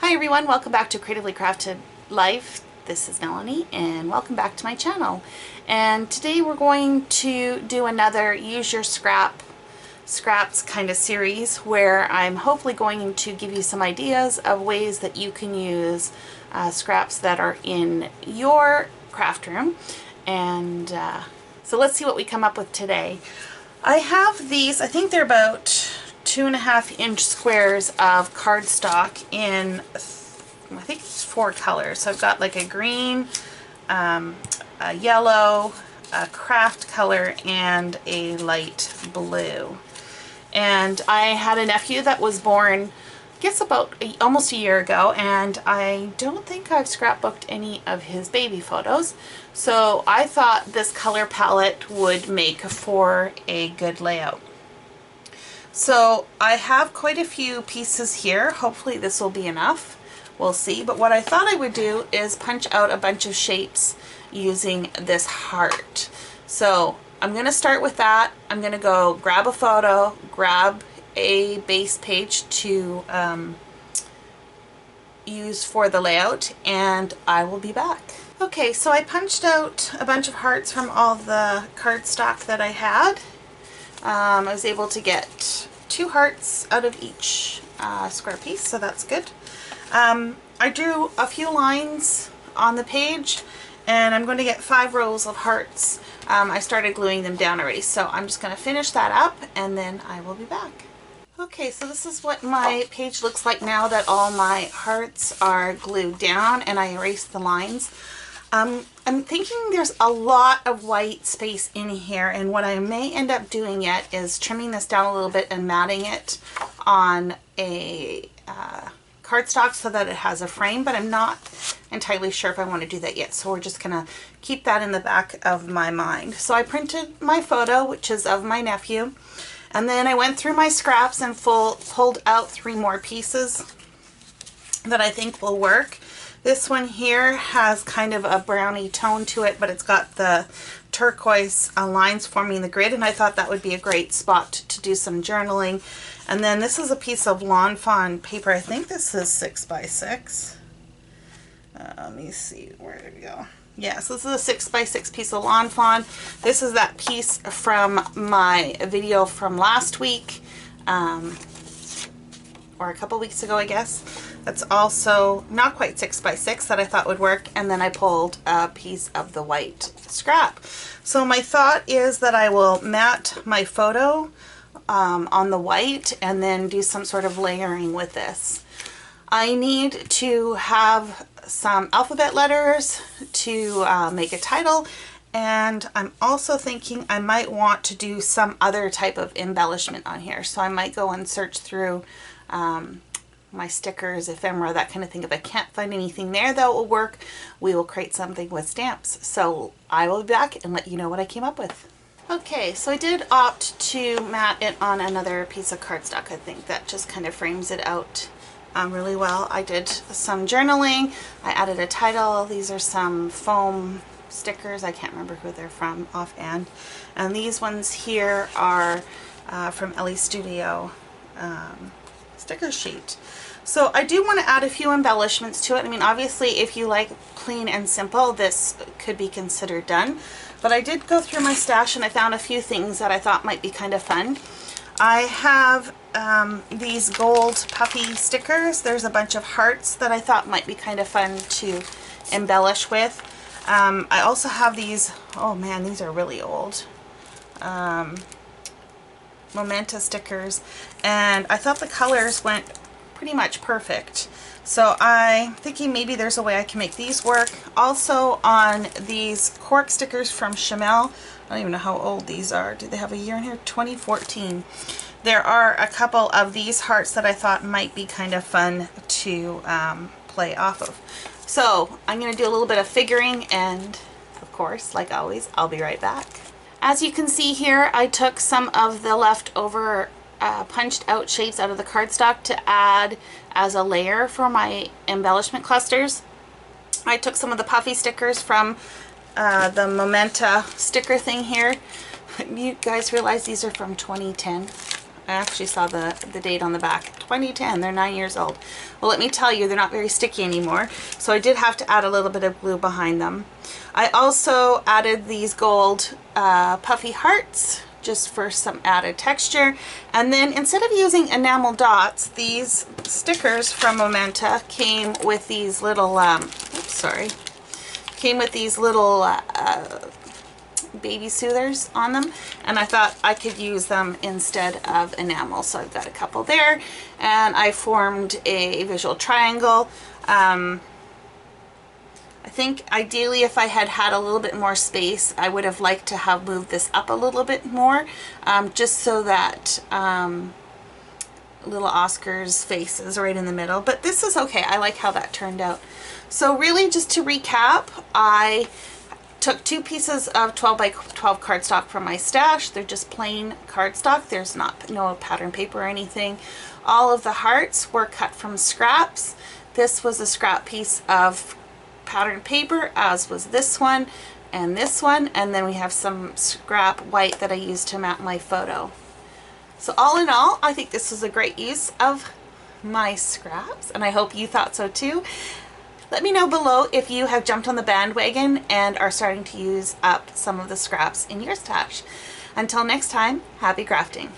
Hi everyone, welcome back to Creatively Crafted Life. This is Melanie and welcome back to my channel. And today we're going to do another Use Your Scraps kind of series where I'm hopefully going to give you some ideas of ways that you can use scraps that are in your craft room. And so let's see what we come up with today. I have these, I think they're about 2.5-inch squares of cardstock in, I think it's 4 colors. So I've got like a green, a yellow, a craft color, and a light blue. And I had a nephew that was born, I guess about almost a year ago, and I don't think I've scrapbooked any of his baby photos. So I thought this color palette would make for a good layout. So I have quite a few pieces here. Hopefully this will be enough. We'll see. But what I thought I would do is punch out a bunch of shapes using this heart. So I'm going to start with that. I'm going to go grab a photo, grab a base page to use for the layout, and I will be back. Okay, so I punched out a bunch of hearts from all the cardstock that I had. I was able to get 2 hearts out of each square piece, so that's good. I drew a few lines on the page, and I'm going to get 5 rows of hearts. I started gluing them down already, so I'm just going to finish that up and then I will be back. Okay, so this is what my page looks like now that all my hearts are glued down and I erased the lines. I'm thinking there's a lot of white space in here, and what I may end up doing yet is trimming this down a little bit and matting it on a cardstock so that it has a frame, but I'm not entirely sure if I want to do that yet, so we're just gonna keep that in the back of my mind. So I printed my photo, which is of my nephew, and then I went through my scraps and pulled out 3 more pieces that I think will work. This one here has kind of a browny tone to it, but it's got the turquoise lines forming the grid, and I thought that would be a great spot to do some journaling. And then this is a piece of Lawn Fawn paper. I think this is 6x6. Let me see, where did it go? Yes, this is a 6x6 piece of Lawn Fawn. This is that piece from my video from last week, or a couple weeks ago, I guess. That's also not quite 6x6 that I thought would work, and then I pulled a piece of the white scrap. So my thought is that I will mat my photo on the white and then do some sort of layering with this. I need to have some alphabet letters to make a title, and I'm also thinking I might want to do some other type of embellishment on here. So I might go and search through my stickers, ephemera, that kind of thing. If I can't find anything there that will work, we will create something with stamps. So I will be back and let you know what I came up with. Okay, so I did opt to mat it on another piece of cardstock. I think that just kind of frames it out really well. I did some journaling. I added a title. These are some foam stickers. I can't remember who they're from offhand. And these ones here are from Ellie Studio sticker sheet. So I do want to add a few embellishments to it. I mean, obviously, if you like clean and simple, this could be considered done. But I did go through my stash and I found a few things that I thought might be kind of fun. I have these gold puffy stickers. There's a bunch of hearts that I thought might be kind of fun to embellish with. I also have these, oh man, these are really old. Memento stickers, and I thought the colors went pretty much perfect. So I'm thinking maybe there's a way I can make these work. Also on these cork stickers from Chamel, I don't even know how old these are. Do they have a year in here? 2014. There are a couple of these hearts that I thought might be kind of fun to play off of. So I'm going to do a little bit of figuring, and of course, like always, I'll be right back. As you can see here, I took some of the leftover punched out shapes out of the cardstock to add as a layer for my embellishment clusters. I took some of the puffy stickers from the Memento sticker thing here. You guys realize these are from 2010. I actually saw the date on the back, 2010, they're 9 years old. Well, let me tell you, they're not very sticky anymore, so I did have to add a little bit of glue behind them. I also added these gold puffy hearts, just for some added texture. And then instead of using enamel dots, these stickers from Momenta came with these little, came with these little baby soothers on them, and I thought I could use them instead of enamel. So I've got a couple there, and I formed a visual triangle. I think ideally if I had had a little bit more space, I would have liked to have moved this up a little bit more, just so that little Oscar's face is right in the middle. But this is okay. I like how that turned out. So really, just to recap, I took 2 pieces of 12 by 12 cardstock from my stash. They're just plain cardstock. There's no pattern paper or anything. All of the hearts were cut from scraps. This was a scrap piece of pattern paper, as was this one, and then we have some scrap white that I used to mount my photo. So all in all, I think this was a great use of my scraps, and I hope you thought so too. Let me know below if you have jumped on the bandwagon and are starting to use up some of the scraps in your stash. Until next time, happy crafting.